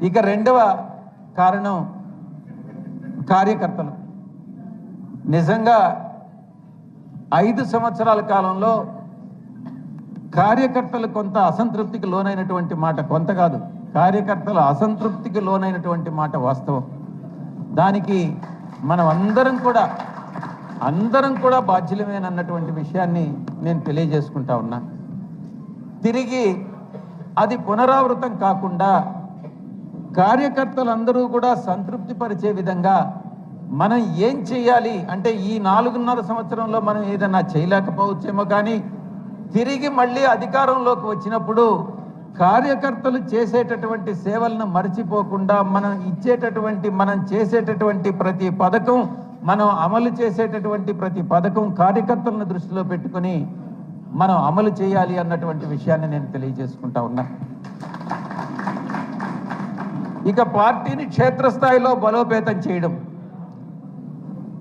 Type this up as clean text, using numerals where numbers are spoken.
ఇక రెండవ కారణం కార్యకర్తలు. నిజంగా 5 సంవత్సరాల కాలంలో కార్యకర్తలు కొంత అసంతృప్తికి లోనైనటువంటి మాట, కొంత కాదు, కార్యకర్తల అసంతృప్తికి లోనైనటువంటి మాట వాస్తవం. దానికి మనం అందరం కూడా బాధ్యులమేనన్నటువంటి విషయాన్ని నేను తెలియజేసుకుంటా ఉన్నా. తిరిగి అది పునరావృతం కాకుండా కార్యకర్తలందరూ కూడా సంతృప్తి పరిచే విధంగా మనం ఏం చేయాలి అంటే, ఈ 4.5 సంవత్సరంలో మనం ఏదైనా చేయలేకపోవచ్చేమో, కానీ తిరిగి మళ్ళీ అధికారంలోకి వచ్చినప్పుడు కార్యకర్తలు చేసేటటువంటి సేవలను మర్చిపోకుండా మనం చేసేటటువంటి ప్రతి పథకం, మనం అమలు చేసేటటువంటి ప్రతి పథకం కార్యకర్తలను దృష్టిలో పెట్టుకుని మనం అమలు చేయాలి అన్నటువంటి విషయాన్ని నేను తెలియజేసుకుంటా ఉన్నా. ఇక పార్టీని క్షేత్రస్థాయిలో బలోపేతం చేయడం.